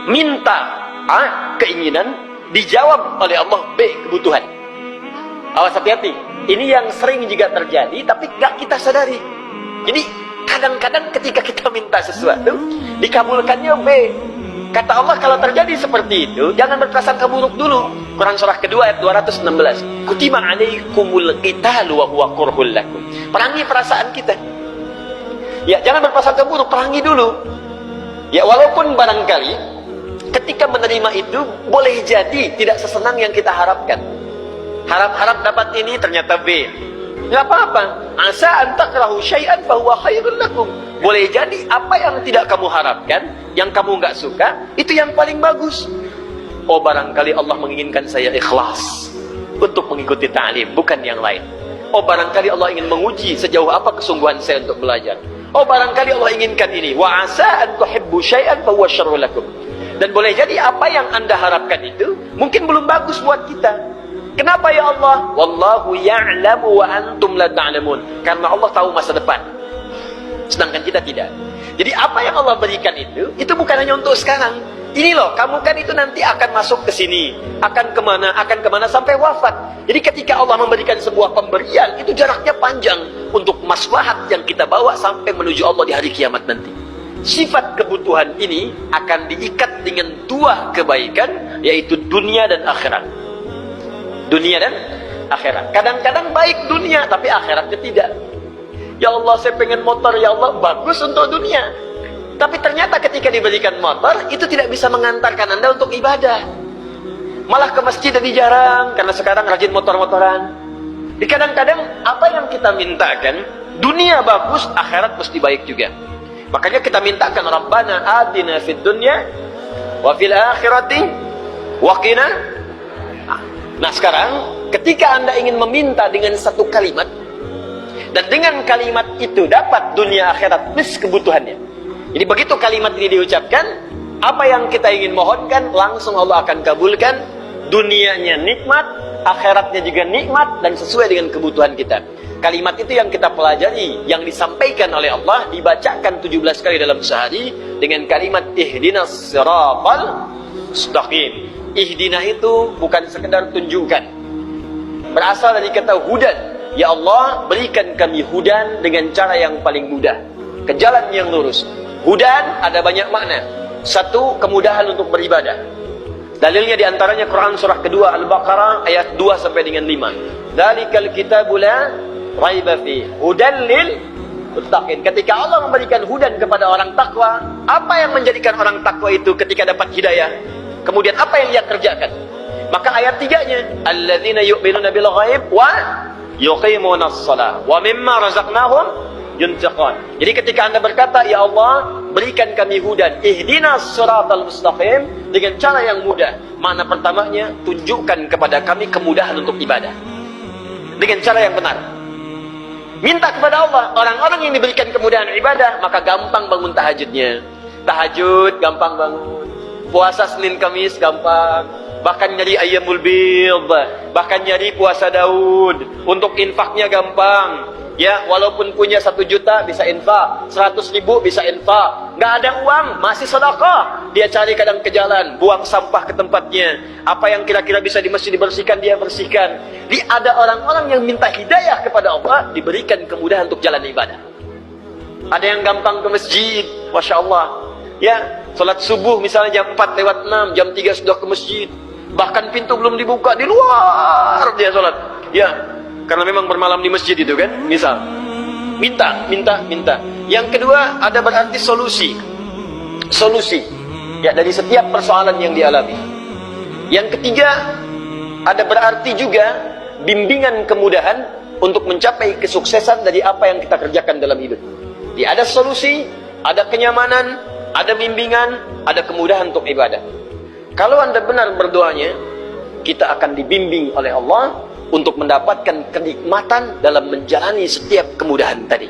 Minta A, keinginan, dijawab oleh Allah B, kebutuhan. Awas, hati-hati. Ini yang sering juga terjadi, tapi gak kita sadari. Jadi kadang-kadang ketika kita minta sesuatu, dikabulkannya B. Kata Allah, kalau terjadi seperti itu, jangan berprasangka buruk dulu. Quran surah kedua ayat 216. Kutiba alaikumul qitalu wa huwa kurhul lakum. Perangi perasaan kita. Ya, jangan berprasangka buruk, perangi dulu. Ya, walaupun barangkali ketika menerima itu boleh jadi tidak sesenang yang kita harapkan. Harap-harap dapat ini, ternyata B. Nggak apa-apa. Asa an takrahu syai'an fa huwa khairul lakum. Boleh jadi apa yang tidak kamu harapkan, yang kamu nggak suka, itu yang paling bagus. Oh, barangkali Allah menginginkan saya ikhlas untuk mengikuti ta'lim, bukan yang lain. Oh, barangkali Allah ingin menguji sejauh apa kesungguhan saya untuk belajar. Oh, barangkali Allah inginkan ini. Wa asa an tuhibbu syai'an fa huwa syarrul lakum. Dan boleh jadi apa yang Anda harapkan itu mungkin belum bagus buat kita. Kenapa ya Allah? Wallahu ya'lamu wa antum la ta'lamun. Karena Allah tahu masa depan, sedangkan kita tidak. Jadi apa yang Allah berikan itu bukan hanya untuk sekarang. Ini loh, kamu kan itu nanti akan masuk ke sini, akan kemana sampai wafat. Jadi ketika Allah memberikan sebuah pemberian, itu jaraknya panjang untuk maslahat yang kita bawa sampai menuju Allah di hari kiamat nanti. Sifat kebutuhan ini akan diikat dengan dua kebaikan, yaitu dunia dan akhirat. Dunia dan akhirat. Kadang-kadang baik dunia, tapi akhiratnya tidak. Ya Allah, saya pengen motor, ya Allah, bagus untuk dunia. Tapi ternyata ketika diberikan motor, itu tidak bisa mengantarkan Anda untuk ibadah. Malah ke masjid lebih jarang, karena sekarang rajin motor-motoran. Di kadang-kadang, apa yang kita mintakan, dunia bagus, akhirat mesti baik juga. Makanya kita mintakan, Rabbana atina fid dunya, wa fil akhirati, wa qina. Nah sekarang, ketika Anda ingin meminta dengan satu kalimat, dan dengan kalimat itu dapat dunia akhirat plus kebutuhannya. Jadi begitu kalimat ini diucapkan, apa yang kita ingin mohonkan, langsung Allah akan kabulkan. Dunianya nikmat, akhiratnya juga nikmat, dan sesuai dengan kebutuhan kita. Kalimat itu yang kita pelajari, yang disampaikan oleh Allah, dibacakan 17 kali dalam sehari, dengan kalimat ihdinas siratal mustaqim. Ihdina itu bukan sekedar tunjukkan, berasal dari kata hudan. Ya Allah, berikan kami hudan dengan cara yang paling mudah, ke jalan yang lurus. Hudan ada banyak makna. Satu, kemudahan untuk beribadah. Dalilnya diantaranya Quran surah kedua Al-Baqarah ayat 2 sampai dengan 5. Dzalikal kitabu la raiba fi hudan lil muttaqin. Ketika Allah memberikan hudan kepada orang takwa, apa yang menjadikan orang takwa itu ketika dapat hidayah? Kemudian apa yang dia kerjakan? Maka ayat 3-nya, alladzina yu'minuna bil ghaib wa yuqimunas shalah wa mimma razaqnahum yunfiqun. Jadi ketika Anda berkata, ya Allah, berikan kami hudan, ihdinas siratal mustaqim, dengan cara yang mudah. Makna pertamanya, tunjukkan kepada kami kemudahan untuk ibadah dengan cara yang benar. Minta kepada Allah. Orang-orang yang diberikan kemudahan ibadah, maka gampang bangun tahajudnya. Tahajud gampang bangun. Puasa Senin Kamis gampang. Bahkan nyari ayyamul bid, bahkan nyari puasa Daud. Untuk infaknya gampang. Ya, walaupun punya 1 juta bisa infak, 100.000 bisa infak. Nggak ada uang, masih sedekah. Dia cari kadang ke jalan, buang sampah ke tempatnya. Apa yang kira-kira bisa di masjid dibersihkan, dia bersihkan. Jadi ada orang-orang yang minta hidayah kepada Allah, diberikan kemudahan untuk jalan ibadah. Ada yang gampang ke masjid, Masya Allah. Ya, salat subuh misalnya jam 4:06, jam 3 sudah ke masjid. Bahkan pintu belum dibuka, di luar dia salat. Ya, karena memang bermalam di masjid itu kan, misal. Minta. Yang kedua, ada berarti solusi. Ya, dari setiap persoalan yang dialami. Yang ketiga, ada berarti juga bimbingan kemudahan untuk mencapai kesuksesan dari apa yang kita kerjakan dalam hidup. Jadi ada solusi, ada kenyamanan, ada bimbingan, ada kemudahan untuk ibadah. Kalau Anda benar berdoanya, kita akan dibimbing oleh Allah untuk mendapatkan kenikmatan dalam menjalani setiap kemudahan tadi.